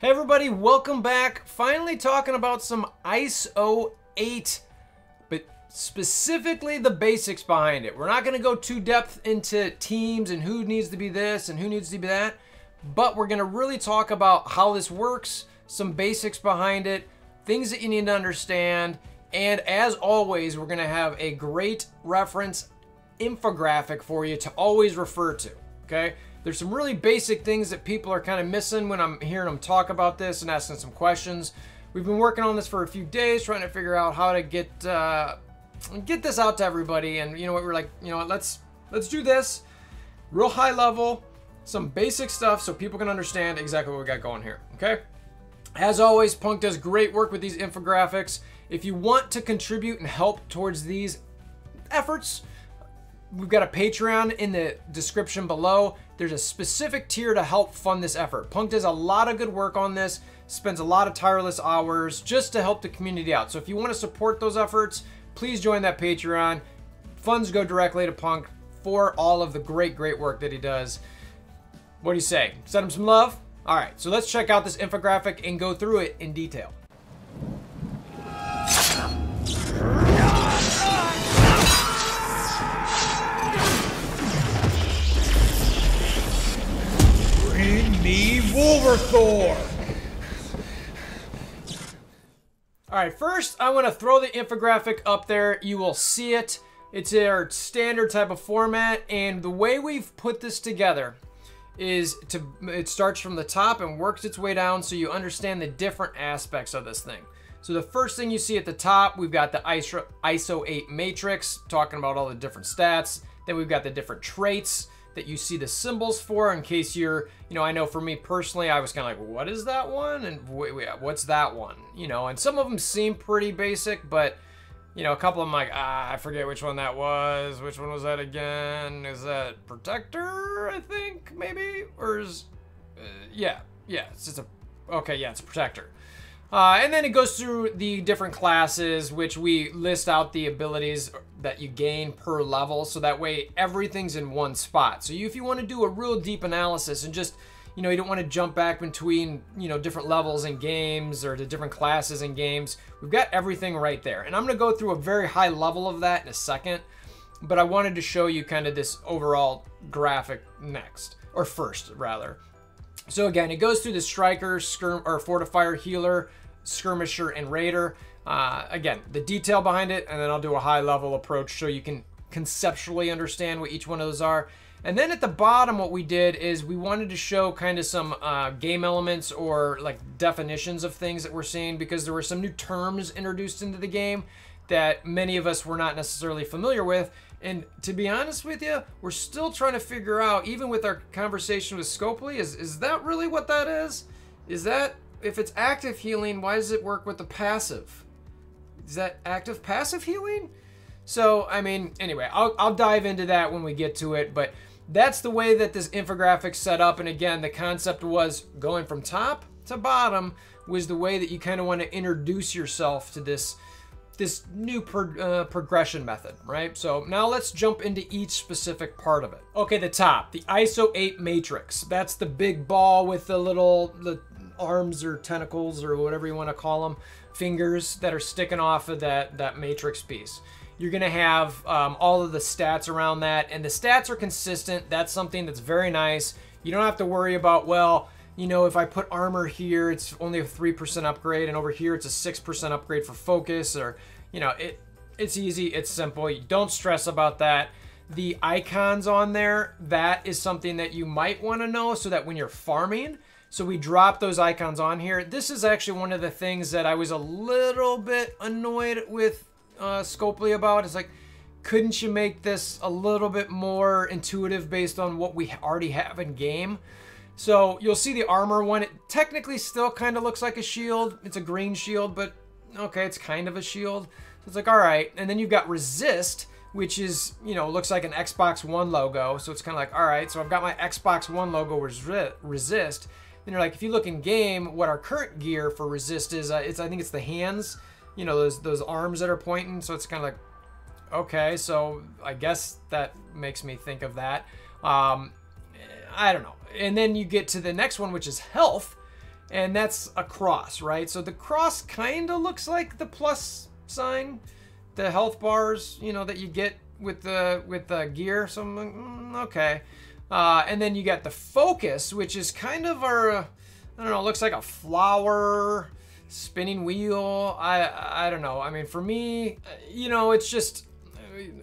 Hey everybody, welcome back. Finally talking about some ISO 8, but specifically the basics behind it. We're not going to go too depth into teams and who needs to be this and who needs to be that, but we're going to really talk about how this works, some basics behind it, things that you need to understand, and as always, we're going to have a great reference infographic for you to always refer to, okay? There's some really basic things that people are kind of missing when I'm hearing them talk about this and asking some questions. We've been working on this for a few days, trying to figure out how to get this out to everybody. And you know what, we're like, you know what, let's do this real high level, some basic stuff so people can understand exactly what we got going here, okay? As always, Punk does great work with these infographics. If you want to contribute and help towards these efforts, we've got a Patreon in the description below. There's a specific tier to help fund this effort. Punk does a lot of good work on this, spends a lot of tireless hours just to help the community out. So if you want to support those efforts, please join that Patreon. Funds go directly to Punk for all of the great work that he does. What do you say? Send him some love? All right, so let's check out this infographic and go through it in detail. Bring me Wolverthor! Alright, first I want to throw the infographic up there. You will see it. It's our standard type of format, and the way we've put this together is it starts from the top and works its way down so you understand the different aspects of this thing. So the first thing you see at the top, we've got the ISO 8 matrix, talking about all the different stats. Then we've got the different traits that you see the symbols for, in case you're, you know, I know for me personally, I was kind of like, what is that one? And wait, what's that one? You know, and some of them seem pretty basic, but, you know, a couple of them like, I forget which one that was. Which one was that again? Is that Protector, I think, maybe? Or is, yeah, it's just okay, yeah, it's a Protector. And then it goes through the different classes, which we list out the abilities that you gain per level, so that way everything's in one spot. So if you want to do a real deep analysis and just, you know, you don't want to jump back between, you know, different levels in games or to different classes in games, we've got everything right there. And I'm going to go through a very high level of that in a second, but I wanted to show you kind of this overall graphic next, or first rather. So again, it goes through the Striker, Fortifier, Healer, Skirmisher, and Raider. Again, the detail behind it, and then I'll do a high level approach so you can conceptually understand what each one of those are. And then at the bottom, what we did is we wanted to show kind of some game elements or like definitions of things that we're seeing, because there were some new terms introduced into the game that many of us were not necessarily familiar with. And to be honest with you, we're still trying to figure out, even with our conversation with Scopely, is that really what that is? Is that, if it's active healing, why does it work with the passive? Is that active passive healing? So, I mean, anyway, I'll dive into that when we get to it, but that's the way that this infographic set up. And again, the concept was going from top to bottom was the way that you kind of want to introduce yourself to this new progression method, right? So now let's jump into each specific part of it. Okay, the top, the ISO 8 matrix. That's the big ball with the arms or tentacles or whatever you want to call them, fingers that are sticking off of that matrix piece. You're going to have all of the stats around that, and the stats are consistent. That's something that's very nice. You don't have to worry about, well, you know, if I put armor here, it's only a 3% upgrade, and over here it's a 6% upgrade for focus, or, you know, it's easy, it's simple. You don't stress about that. The icons on there, that is something that you might want to know so that when you're farming, so we dropped those icons on here. This is actually one of the things that I was a little bit annoyed with Scopely about. It's like, couldn't you make this a little bit more intuitive based on what we already have in game? So you'll see the armor one. It technically still kind of looks like a shield. It's a green shield, but okay, it's kind of a shield. So it's like, all right. And then you've got resist, which is, you know, looks like an Xbox One logo. So it's kind of like, all right, so I've got my Xbox One logo resist. Then you're like, if you look in game, what our current gear for resist is, I think it's the hands, you know, those arms that are pointing. So it's kind of like, okay, so I guess that makes me think of that. I don't know. And then you get to the next one, which is health. and that's a cross, right? So the cross kind of looks like the plus sign, the health bars, you know, that you get with the gear. So I'm like, okay. And then you got the focus, which is kind of I don't know, looks like a flower, spinning wheel. I don't know. I mean, for me, you know, it's just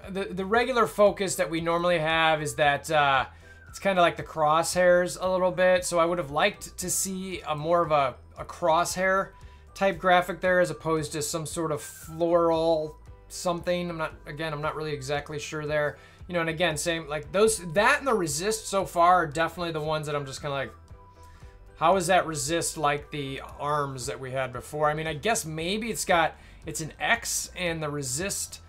the regular focus that we normally have is that it's kind of like the crosshairs a little bit. So I would have liked to see a more of a crosshair type graphic there as opposed to some sort of floral something. I'm not really exactly sure there. You know, and again, same like that and the resist so far are definitely the ones that I'm just kind of like, how is that resist like the arms that we had before? I mean, I guess maybe it's an X, and the resist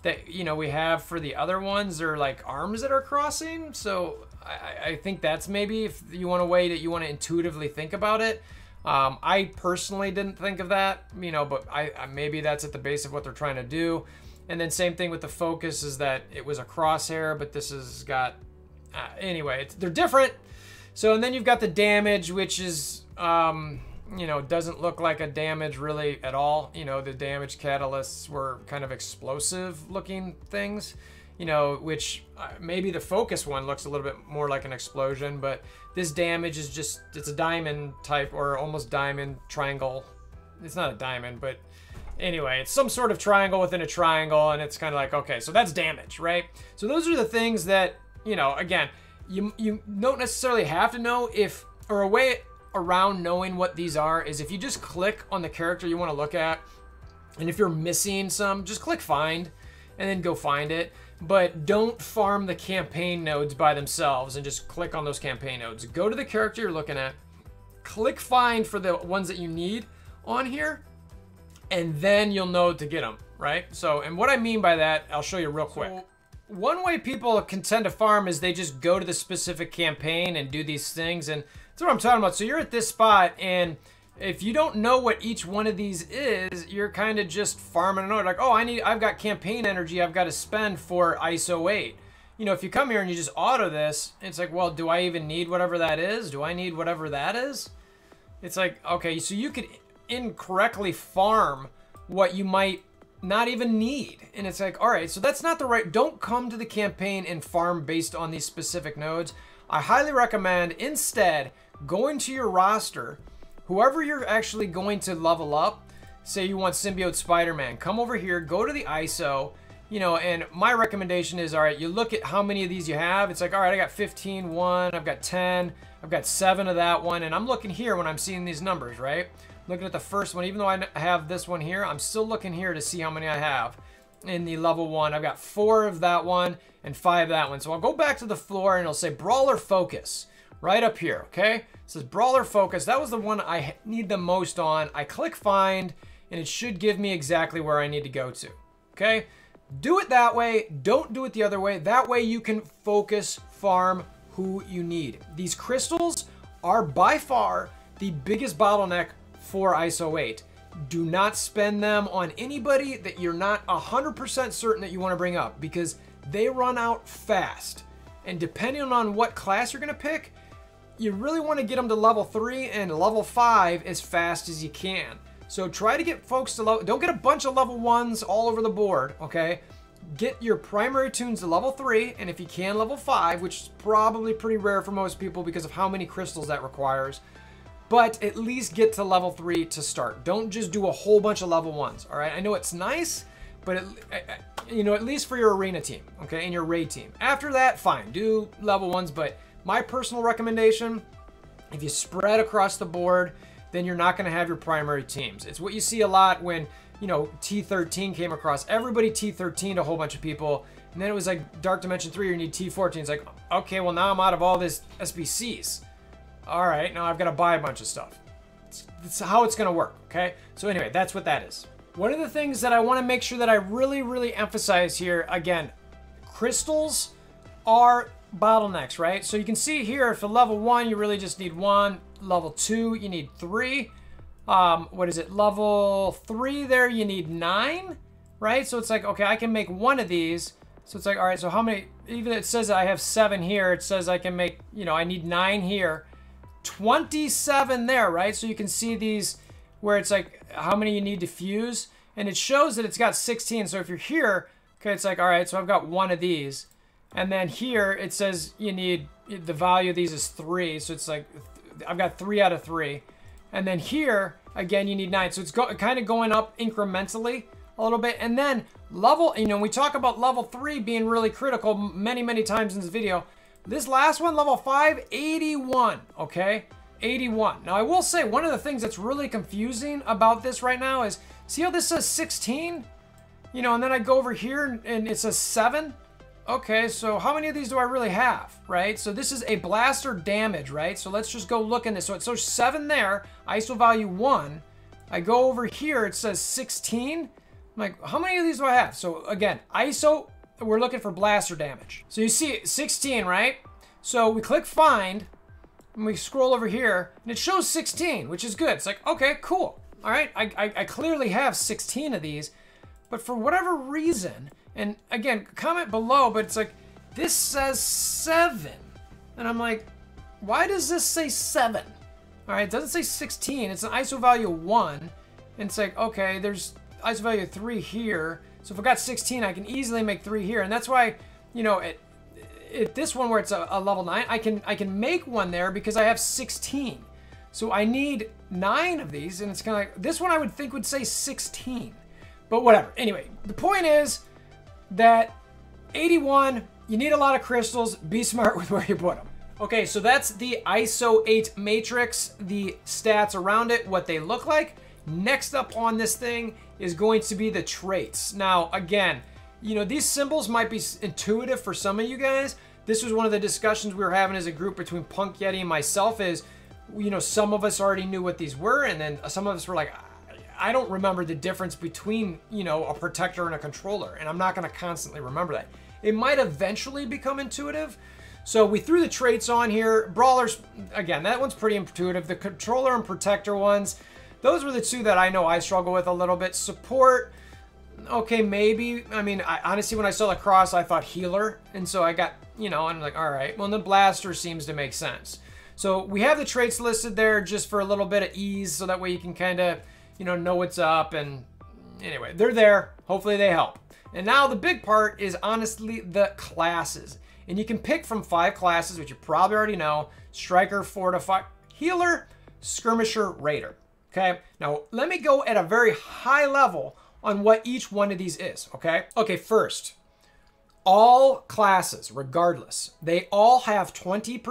that, you know, we have for the other ones are like arms that are crossing. So I think that's maybe, if you want a way that you want to intuitively think about it. I personally didn't think of that, you know, but I maybe that's at the base of what they're trying to do. And then same thing with the focus, is that it was a crosshair, but this has got, anyway, they're different. So, and then you've got the damage, which is, you know, doesn't look like a damage really at all. You know, the damage catalysts were kind of explosive looking things, you know, which maybe the focus one looks a little bit more like an explosion, but this damage is just, it's a diamond type, or almost diamond triangle. It's not a diamond, but anyway, it's some sort of triangle within a triangle, and it's kind of like, okay, so that's damage, right? So those are the things that, you know, again, you don't necessarily have to know if, or a way around knowing what these are is if you just click on the character you want to look at, and if you're missing some, just click find and then go find it. But don't farm the campaign nodes by themselves and just click on those campaign nodes. Go to the character you're looking at, click find for the ones that you need on here, and then you'll know to get them, right? So, and what I mean by that, I'll show you real quick. So, one way people can tend to farm is they just go to the specific campaign and do these things, and that's what I'm talking about. So you're at this spot, and if you don't know what each one of these is, you're kind of just farming a node. Like, oh, I've got campaign energy I've got to spend for ISO 8. You know, if you come here and you just auto this, it's like, well, do I even need whatever that is? Do I need whatever that is? It's like, okay, so you could incorrectly farm what you might not even need. And it's like, all right, so that's not the right, don't come to the campaign and farm based on these specific nodes. I highly recommend instead going to your roster, whoever you're actually going to level up. Say you want Symbiote Spider-Man, come over here, go to the ISO, you know, and my recommendation is, all right, you look at how many of these you have. It's like, all right, I got 15 one, I've got 10, I've got 7 of that one, and I'm looking here when I'm seeing these numbers, right? Looking at the first one, even though I have this one here, I'm still looking here to see how many I have in the level 1. I've got 4 of that one and 5 of that one. So I'll go back to the floor and it'll say Brawler Focus right up here, okay? It says Brawler Focus. That was the one I need the most on. I click find and it should give me exactly where I need to go to, okay? Do it that way. Don't do it the other way. That way you can focus farm who you need. These crystals are by far the biggest bottleneck for ISO 8. Do not spend them on anybody that you're not 100% certain that you want to bring up, because they run out fast. And depending on what class you're going to pick, you really want to get them to level 3 and level 5 as fast as you can. So try to get folks to level, don't get a bunch of level 1s all over the board, okay? Get your primary tunes to level 3, and if you can, level 5, which is probably pretty rare for most people because of how many crystals that requires. But at least get to level 3 to start. Don't just do a whole bunch of level 1s, all right? I know it's nice, but you know, at least for your arena team, okay, and your raid team. After that, fine, do level 1s, but my personal recommendation, if you spread across the board, then you're not gonna have your primary teams. It's what you see a lot when, you know, T13 came across. Everybody T13'd a whole bunch of people, and then it was like Dark Dimension 3, you need T14. It's like, okay, well now I'm out of all this SBCs. All right, now I've got to buy a bunch of stuff. That's how it's going to work, okay? So anyway, that's what that is. One of the things that I want to make sure that I really emphasize here, again, crystals are bottlenecks, right? So you can see here, for level 1, you really just need 1. Level 2, you need 3. What is it? Level 3 there, you need 9, right? So it's like, okay, I can make 1 of these. So it's like, all right, so how many, even it says I have 7 here, it says I can make, you know, I need 9 here. 27 there, right? So you can see these where it's like how many you need to fuse, and it shows that it's got 16. So if you're here, okay, it's like, all right, so I've got one of these. And then here it says you need, the value of these is 3. So it's like, I've got 3 out of 3. And then here, again, you need 9. So it's kind of going up incrementally a little bit. And then level, we talk about level 3 being really critical many, many times in this video. This last one, level 5, 81, okay? 81. Now, I will say one of the things that's really confusing about this right now is, see how this says 16? And then I go over here and it says 7. Okay, so how many of these do I really have, right? So this is a blaster damage, right? So let's just go look in this. So it says 7 there, ISO value 1. I go over here, it says 16. I'm like, how many of these do I have? So again, ISO, we're looking for blaster damage. So you see 16, right? So we click find, and we scroll over here, and it shows 16, which is good. It's like, okay, cool. All right, I clearly have 16 of these, but for whatever reason, and again, comment below, but it's like, this says 7. And I'm like, why does this say 7? All right, it doesn't say 16. It's an ISO value 1. And it's like, okay, there's ISO value 3 here. So if I got 16, I can easily make 3 here. And that's why, at this one where it's a level 9, I can make one there because I have 16. So I need 9 of these, and it's kind of like, this one I would think would say 16. But whatever. Anyway, the point is that 81, you need a lot of crystals. Be smart with where you put them. Okay, so that's the ISO 8 matrix, the stats around it, what they look like. Next up on this thing is going to be the traits. Now, again, these symbols might be intuitive for some of you guys. This was one of the discussions we were having as a group between Punk Yeti and myself is, some of us already knew what these were, and then some of us were like, I don't remember the difference between, a protector and a controller, and I'm not going to constantly remember that. It might eventually become intuitive. So we threw the traits on here. Brawlers, again, that one's pretty intuitive. The controller and protector ones, those were the two that I know I struggle with a little bit. Support, okay, maybe. I mean, honestly, when I saw the cross, I thought healer, and so I got, and I'm like, all right, well, the blaster seems to make sense. So we have the traits listed there just for a little bit of ease, so that way you can kind of, know what's up. And anyway, they're there. Hopefully they help. And now the big part is honestly the classes. And you can pick from 5 classes, which you probably already know: Striker, Fortifier, Healer, Skirmisher, Raider. Okay, now let me go at a very high level on what each one of these is, okay? Okay, first, all classes, regardless, they all have 20%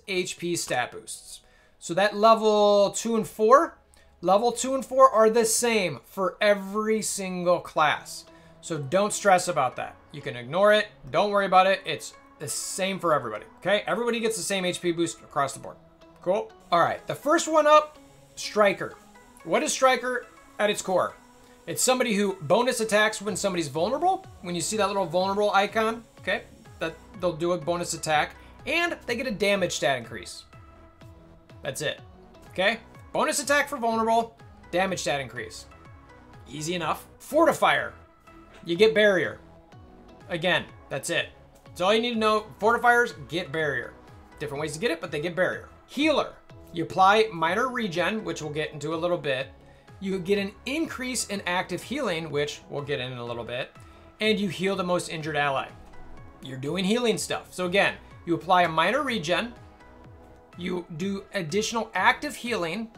HP stat boosts. So that level 2 and 4, level 2 and 4 are the same for every single class. So don't stress about that. You can ignore it. Don't worry about it. It's the same for everybody, okay? Everybody gets the same HP boost across the board. Cool? All right, the first one up, Striker. What is Striker at its core? It's somebody who bonus attacks when somebody's vulnerable. When you see that little vulnerable icon, okay, that they'll do a bonus attack, and they get a damage stat increase. That's it, okay? Bonus attack for vulnerable, damage stat increase. Easy enough. Fortifier, you get barrier. Again, that's it. That's all you need to know. Fortifiers get barrier. Different ways to get it, but they get barrier. Healer, you apply minor regen, which we'll get into a little bit. You get an increase in active healing, which we'll get in a little bit. And you heal the most injured ally. You're doing healing stuff. So again, you apply a minor regen. You do additional active healing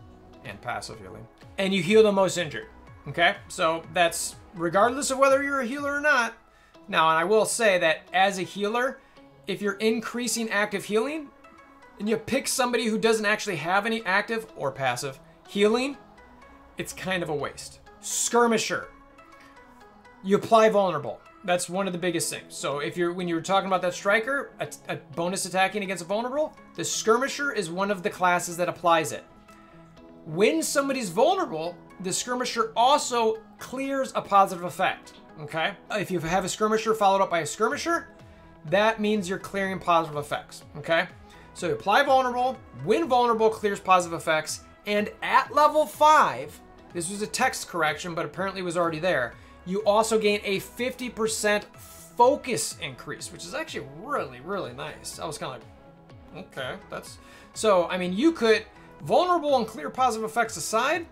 and passive healing. And you heal the most injured. Okay? So that's regardless of whether you're a healer or not. Now, and I will say that as a healer, if you're increasing active healing, and you pick somebody who doesn't actually have any active or passive healing, it's kind of a waste. Skirmisher, you apply vulnerable. That's one of the biggest things. So if when you were talking about that Striker, a bonus attacking against a vulnerable, the Skirmisher is one of the classes that applies it. When somebody's vulnerable, the Skirmisher also clears a positive effect, okay? If you have a Skirmisher followed up by a Skirmisher, that means you're clearing positive effects, okay? So you apply vulnerable, when vulnerable clears positive effects, and at level 5, this was a text correction, but apparently it was already there, you also gain a 50% focus increase, which is actually really, really nice. I was kind of like, okay, that's... So, I mean, you could, vulnerable and clear positive effects aside,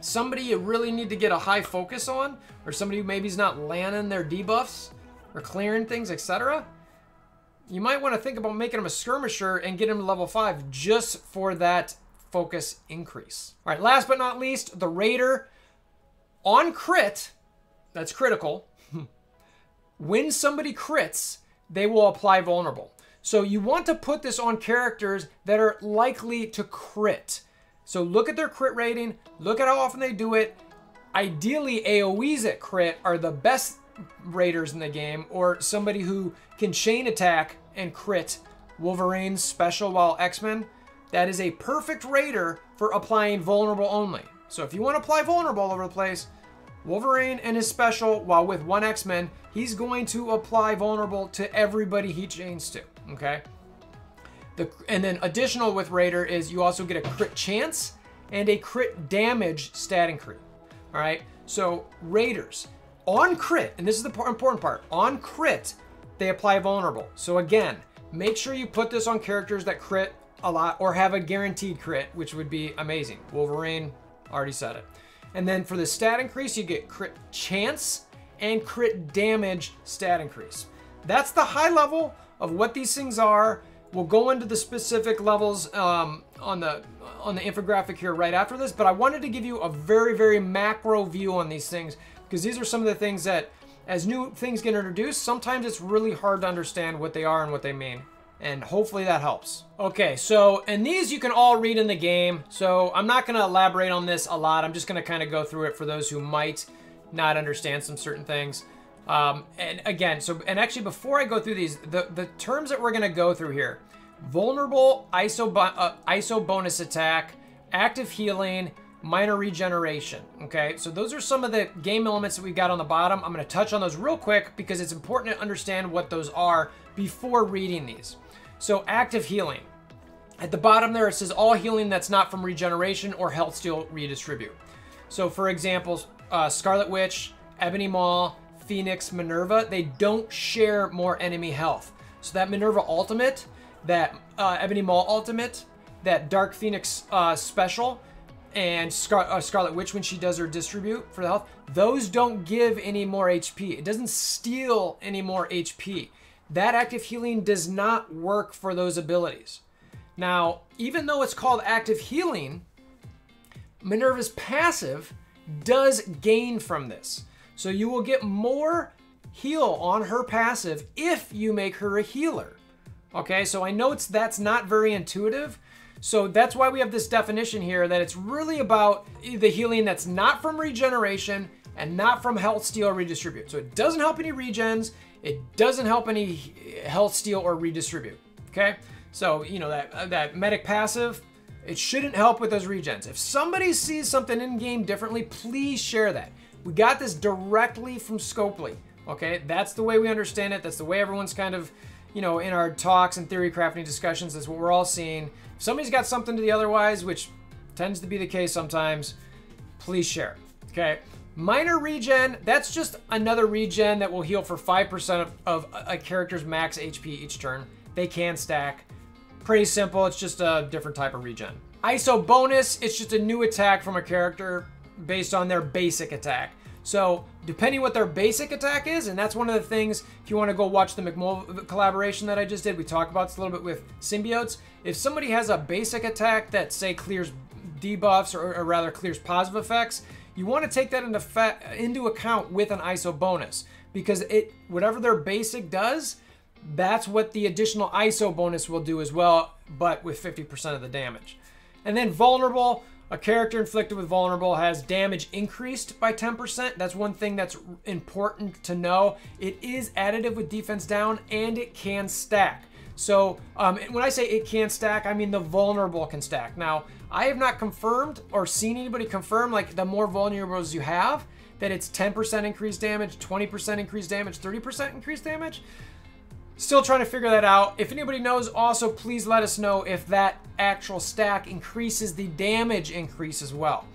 somebody you really need to get a high focus on, or somebody who maybe is not landing their debuffs or clearing things, etc., you might want to think about making them a skirmisher and get them to level 5 just for that focus increase. All right, last but not least, the Raider. On crit, that's critical. When somebody crits, they will apply vulnerable. So you want to put this on characters that are likely to crit. So look at their crit rating, look at how often they do it. Ideally, AoEs at crit are the best Raiders in the game, or somebody who can chain attack and crit. Wolverine's special while X-Men. That is a perfect Raider for applying vulnerable only. So if you want to apply vulnerable all over the place, Wolverine and his special, while with one X-Men, he's going to apply vulnerable to everybody he chains to, okay? And then additional with Raider is you also get a crit chance and a crit damage stat increase, all right? So Raiders, on crit, and this is the important part, on crit, they apply vulnerable. So again, make sure you put this on characters that crit a lot or have a guaranteed crit, which would be amazing. Wolverine, already said it. And then for the stat increase, you get crit chance and crit damage stat increase. That's the high level of what these things are. We'll go into the specific levels on the infographic here right after this, but I wanted to give you a very, very macro view on these things, because these are some of the things that, as new things get introduced, sometimes it's really hard to understand what they are and what they mean. And hopefully that helps. Okay, so, and these you can all read in the game, so I'm not gonna elaborate on this a lot. I'm just gonna kind of go through it for those who might not understand some certain things. And again, and actually before I go through these, the terms that we're gonna go through here: vulnerable, ISO bonus attack, active healing, minor regeneration, okay? So those are some of the game elements that we've got on the bottom. I'm gonna touch on those real quick because it's important to understand what those are before reading these. So active healing. At the bottom there, it says all healing that's not from regeneration or health steal redistribute. So for example, Scarlet Witch, Ebony Maw, Phoenix, Minerva, they don't share more enemy health. So that Minerva ultimate, that Ebony Maw ultimate, that Dark Phoenix special, and Scarlet Witch when she does her distribute for the health, those don't give any more HP. It doesn't steal any more HP. That active healing does not work for those abilities. Now, even though it's called active healing, Minerva's passive does gain from this. So you will get more heal on her passive if you make her a healer. Okay, so I know that's not very intuitive. So that's why we have this definition here, that it's really about the healing that's not from regeneration and not from health steal or redistribute. So it doesn't help any regens, it doesn't help any health steal or redistribute, okay? So, you know, that medic passive, it shouldn't help with those regens. If somebody sees something in game differently, please share that. We got this directly from Scopely, okay? That's the way we understand it. That's the way everyone's kind of, you know, in our talks and theory crafting discussions, that's what we're all seeing. If somebody's got something to the otherwise, which tends to be the case sometimes, please share, okay? Minor regen, that's just another regen that will heal for 5% of a character's max HP each turn. They can stack. Pretty simple, it's just a different type of regen. ISO bonus, it's just a new attack from a character based on their basic attack. So depending what their basic attack is, and that's one of the things, if you want to go watch the McMull collaboration that I just did, we talked about this a little bit with symbiotes. If somebody has a basic attack that, say, clears debuffs or rather clears positive effects, you want to take that into account with an ISO bonus, because whatever their basic does, that's what the additional ISO bonus will do as well, but with 50% of the damage. And then vulnerable, a character inflicted with vulnerable has damage increased by 10%. That's one thing that's important to know. It is additive with defense down, and it can stack. So when I say it can stack, I mean the vulnerable can stack. Now, I have not confirmed or seen anybody confirm, like, the more vulnerables you have, that it's 10% increased damage, 20% increased damage, 30% increased damage. Still trying to figure that out. If anybody knows, also please let us know if that actual stack increases the damage increase as well.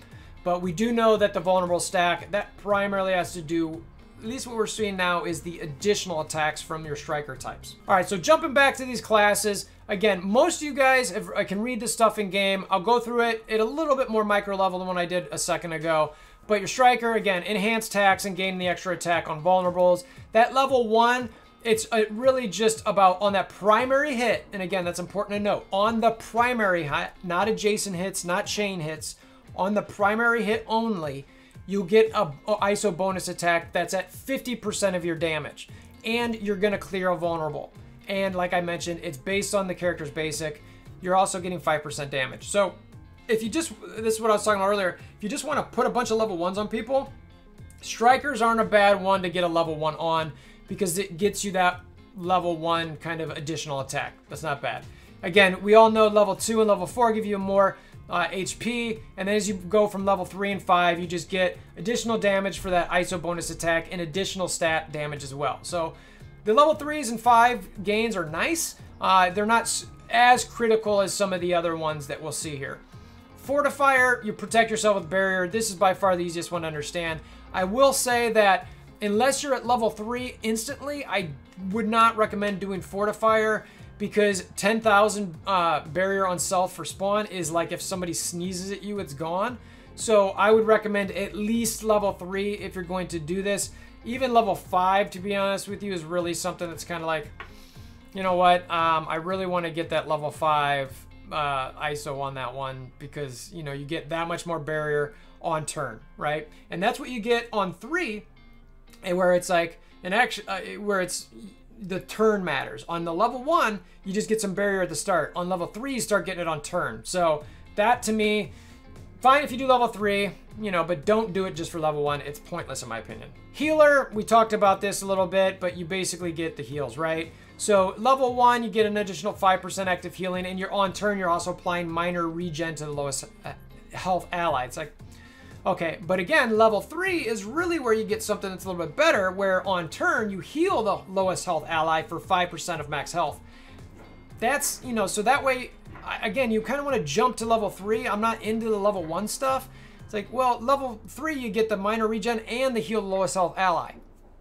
But we do know that the vulnerable stack, that primarily has to do, at least what we're seeing now, is the additional attacks from your striker types. All right, so jumping back to these classes, again, most of you guys I can read this stuff in game. I'll go through it at a little bit more micro level than what I did a second ago. But your striker, again, enhanced attacks and gaining the extra attack on vulnerables. That level 1, it's really just about on that primary hit. And again, that's important to note. On the primary hit, not adjacent hits, not chain hits. On the primary hit only, you get a ISO bonus attack that's at 50% of your damage. And you're going to clear a vulnerable. And like I mentioned, it's based on the character's basic. You're also getting 5% damage. So if you just, this is what I was talking about earlier, if you just want to put a bunch of level 1s on people, strikers aren't a bad one to get a level 1 on because it gets you that level 1 kind of additional attack. That's not bad. Again, we all know level 2 and level 4 give you more HP, and then as you go from level 3 and 5, you just get additional damage for that ISO bonus attack and additional stat damage as well. So the level 3s and 5 gains are nice. They're not as critical as some of the other ones that we'll see here. Fortifier, you protect yourself with barrier. This is by far the easiest one to understand. I will say that unless you're at level 3 instantly, I would not recommend doing Fortifier because 10,000 barrier on self for spawn is like if somebody sneezes at you, it's gone. So I would recommend at least level 3 if you're going to do this. Even level 5, to be honest with you, is really something that's kind of like, you know what, I really want to get that level 5 ISO on that one because, you know, you get that much more barrier on turn, right? And that's what you get on 3, and where it's like an action, where it's the turn matters. On the level 1, you just get some barrier at the start. On level 3, you start getting it on turn. So that to me, fine if you do level 3, you know, but don't do it just for level 1. It's pointless in my opinion. Healer, we talked about this a little bit, but you basically get the heals, right? So level 1, you get an additional 5% active healing, and you're on turn, you're also applying minor regen to the lowest health ally. It's like, okay, but again, level 3 is really where you get something that's a little bit better, where on turn, you heal the lowest health ally for 5% of max health. That's, you know, so that way, again, you kind of want to jump to level 3. I'm not into the level 1 stuff. It's like, well, level 3, you get the minor regen and the heal the lowest health ally.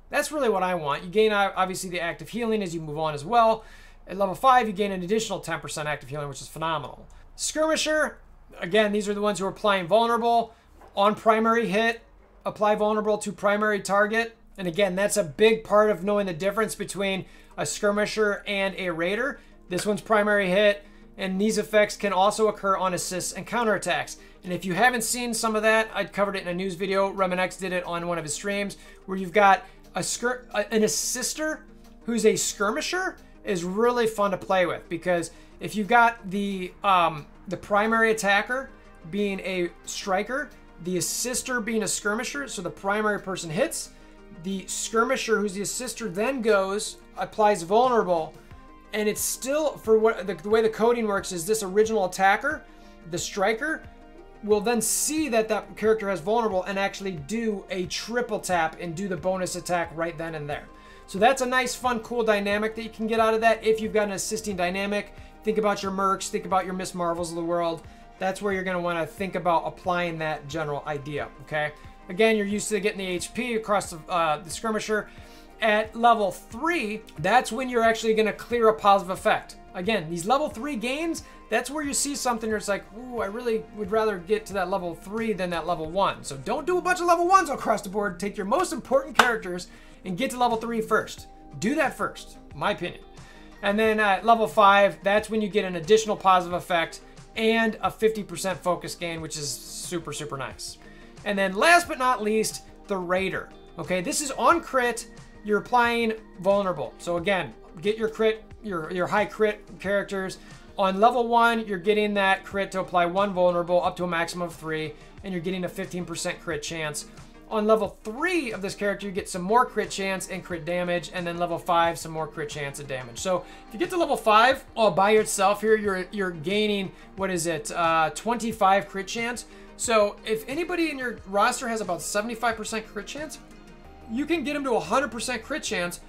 That's really what I want. You gain, obviously, the active healing as you move on as well. At level 5, you gain an additional 10% active healing, which is phenomenal. Skirmisher, again, these are the ones who are applying vulnerable. On primary hit, apply vulnerable to primary target. And again, that's a big part of knowing the difference between a skirmisher and a raider. This one's primary hit, and these effects can also occur on assists and counterattacks. And if you haven't seen some of that, I covered it in a news video. Remenex did it on one of his streams, where you've got an assister who's a skirmisher is really fun to play with, because if you've got the primary attacker being a striker, the assister being a skirmisher, so the primary person hits, the skirmisher who's the assister then goes, applies vulnerable, and it's still, for what the way the coding works is this original attacker, the striker, will then see that that character has vulnerable and actually do a triple tap and do the bonus attack right then and there. So that's a nice, fun, cool dynamic that you can get out of that if you've got an assisting dynamic. Think about your Mercs, think about your Miss Marvels of the world. That's where you're going to want to think about applying that general idea, okay? Again, you're used to getting the HP across the skirmisher. At level 3, that's when you're actually going to clear a positive effect. Again, these level 3 games, that's where you see something where it's like, ooh, I really would rather get to that level 3 than that level 1. So don't do a bunch of level 1s across the board. Take your most important characters and get to level 3 first. Do that first, my opinion. And then at level 5, that's when you get an additional positive effect and a 50% focus gain, which is super, super nice. And then last but not least, the Raider. Okay, this is on crit. You're applying vulnerable. So again, get your crit, your high crit characters. On level 1, you're getting that crit to apply 1 vulnerable up to a maximum of 3, and you're getting a 15% crit chance. On level 3 of this character, you get some more crit chance and crit damage, and then level 5, some more crit chance and damage. So if you get to level 5 all by yourself here, you're gaining, what is it, 25 crit chance. So if anybody in your roster has about 75% crit chance, you can get them to 100% crit chance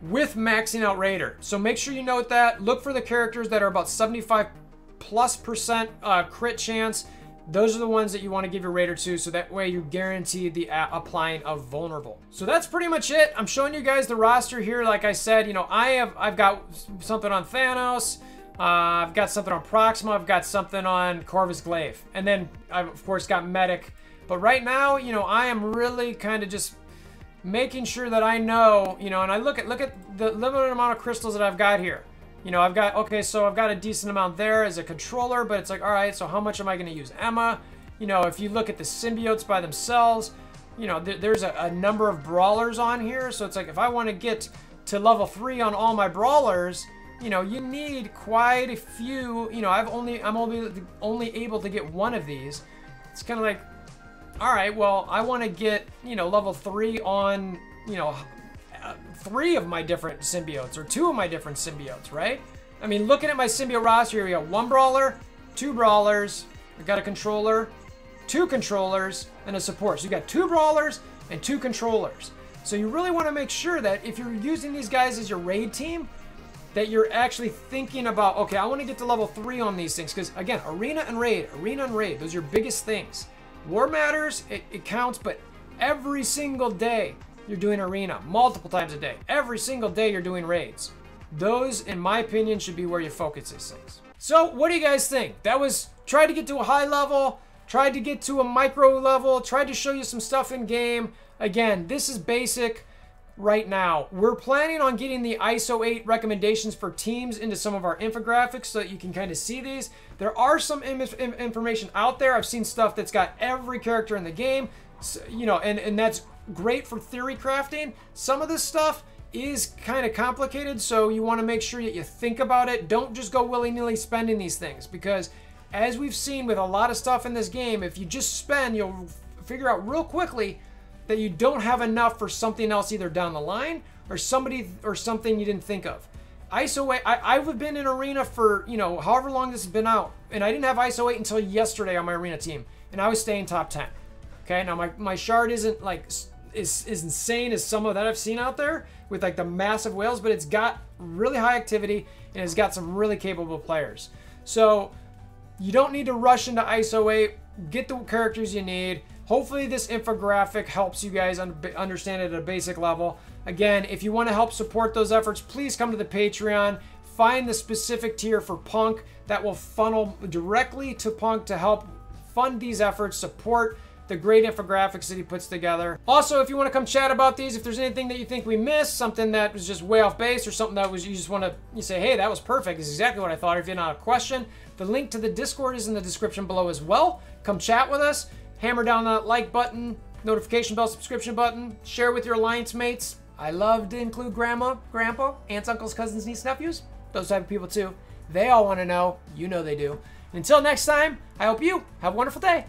with maxing out Raider. So make sure you note that. Look for the characters that are about 75+% crit chance. Those are the ones that you want to give your Raider to, so that way you guarantee the applying of vulnerable. So that's pretty much it. I'm showing you guys the roster here. Like I said, you know, I've got something on Thanos. I've got something on Proxima. I've got something on Corvus Glaive. And then I've, of course, got Medic. But right now, you know, I am really kind of just making sure that I know, you know, and I look at the limited amount of crystals that I've got here. You know, I've got, okay, so I've got a decent amount there as a controller, but it's like, all right, so how much am I going to use Emma? You know, if you look at the symbiotes by themselves, you know, there's a number of brawlers on here. So it's like, if I want to get to level 3 on all my brawlers, you know, you need quite a few. You know, I'm only able to get one of these. It's kind of like, all right, well, I want to get, you know, level 3 on, you know, 3 of my different symbiotes or 2 of my different symbiotes, right? I mean, looking at my symbiote roster here, we got 1 brawler, 2 brawlers, we got a controller, 2 controllers, and a support. So you got 2 brawlers and 2 controllers. So you really want to make sure that if you're using these guys as your raid team, that you're actually thinking about, okay, I want to get to level 3 on these things. Because again, arena and raid, those are your biggest things. War matters, it counts, but every single day you're doing arena, multiple times a day. Every single day you're doing raids. Those, in my opinion, should be where you focus these things. So what do you guys think? That was, tried to get to a high level, tried to get to a micro level, tried to show you some stuff in game. Again, this is basic right now. We're planning on getting the ISO 8 recommendations for teams into some of our infographics so that you can kind of see these. There are some information out there. I've seen stuff that's got every character in the game, so, you know, and that's great for theory crafting. Some of this stuff is kind of complicated, so you want to make sure that you think about it. Don't just go willy-nilly spending these things, because as we've seen with a lot of stuff in this game, if you just spend, you'll figure out real quickly that you don't have enough for something else either down the line or something you didn't think of. ISO 8, I've been in arena for, you know, however long this has been out, and I didn't have ISO 8 until yesterday on my arena team, and I was staying top 10. Okay, now my shard isn't like is insane as some of that I've seen out there with like the massive whales, but it's got really high activity and it's got some really capable players. So you don't need to rush into ISO 8. Get the characters you need. Hopefully this infographic helps you guys understand it at a basic level. Again, if you want to help support those efforts, please come to the Patreon. Find the specific tier for Punk that will funnel directly to Punk to help fund these efforts, support the great infographics that he puts together. Also, if you want to come chat about these, if there's anything that you think we missed, something that was just way off base, or something that was you just want to say, hey, that was perfect, this is exactly what I thought. If you have a question, the link to the Discord is in the description below as well. Come chat with us. Hammer down that like button, notification bell, subscription button. Share with your alliance mates. I love to include grandma, grandpa, aunts, uncles, cousins, nieces, nephews. Those type of people too. They all want to know. You know they do. Until next time, I hope you have a wonderful day.